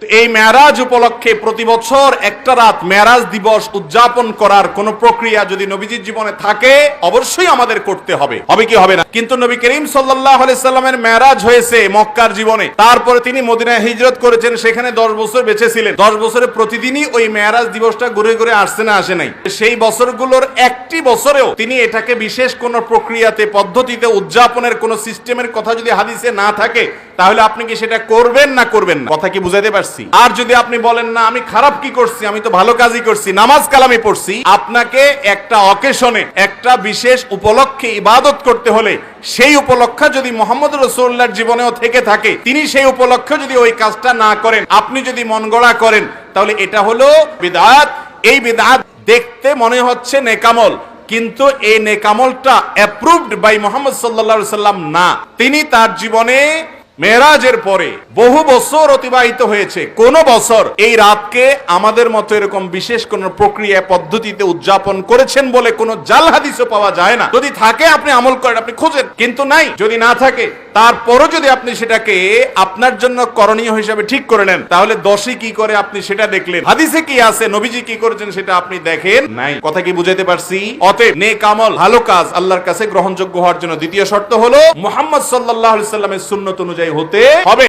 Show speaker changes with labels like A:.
A: এই মেরাজ উপলক্ষে প্রতি বছর একটা রাত মেরাজ দিবস উদযাপন করার কোন প্রক্রিয়া যদি নবীজির জীবনে থাকে অবশ্যই আমাদের করতে হবে, হবে কি হবে না? কিন্তু নবী করিম সাল্লাল্লাহু আলাইহি সাল্লামের মেরাজ হয়েছে মক্কার জীবনে, তারপরে তিনি মদিনায় হিজরত করেছেন, সেখানে 10 বছর বেঁচে ছিলেন। 10 বছরে প্রতিদিনই ওই মেরাজ দিবসটা ঘুরে ঘুরে আসছে না আসে নাই? সেই বছরগুলোর একটি বছরেও তিনি এটাকে বিশেষ কোন প্রক্রিয়াতে পদ্ধতিতে উদযাপনের কোন সিস্টেমের কথা যদি হাদিসে না থাকে, তাহলে আপনি কি সেটা করবেন না করবেন না? কথা কি বুঝাইতে পারছি? আর যদি আপনি বলেন না আমি খারাপ কি করছি, আমি তো ভালো কাজই করছি, নামাজ কালামই পড়ছি, আপনাকে একটা অকেশনে একটা বিশেষ উপলক্ষে ইবাদত করতে হলে সেই উপলক্ষ যদি মুহাম্মদ রাসূলুল্লাহর জীবনেও থেকে থাকে, তিনি সেই উপলক্ষে যদি ওই কাজটা না করেন, আপনি যদি মন গড়া করেন, তাহলে এটা হলো বিদআত। এই বিদআত দেখতে মনে হচ্ছে নেকামল, কিন্তু এই নেকামলটা অ্যাপ্রুভড বাই মুহাম্মদ সাল্লাল্লাহু আলাইহি সাল্লাম না। তিনি তার জীবনে মেরাজের পরে বহু বছর অতিবাহিত হয়েছে, কোন বছর এই রাতকে আমাদের মতো এরকম বিশেষ কোন প্রক্রিয়া পদ্ধতিতে উদযাপন করেছেন বলে কোন জাল হাদিসও পাওয়া যায় না। যদি থাকে আপনি আমল করেন, আপনি খোঁজেন, কিন্তু নাই। যদি না থাকে তারপরও যদি আপনি সেটাকে আপনার জন্য করণীয় হিসাবে ঠিক করে নেন, তাহলে 10ই কি করে আপনি সেটা দেখলেন, হাদিসে কি আছে, নবীজি কি করেছেন সেটা আপনি দেখেন নাই। কথা কি বুঝাইতে পারছি? অতএব নেক আমল, ভালো কাজ আল্লাহর কাছে গ্রহণযোগ্য হওয়ার জন্য দ্বিতীয় শর্ত হলো মুহাম্মদ সাল্লাল্লাহু আলাইহি সাল্লামের সুন্নাত অনুযায়ী হতে হবে।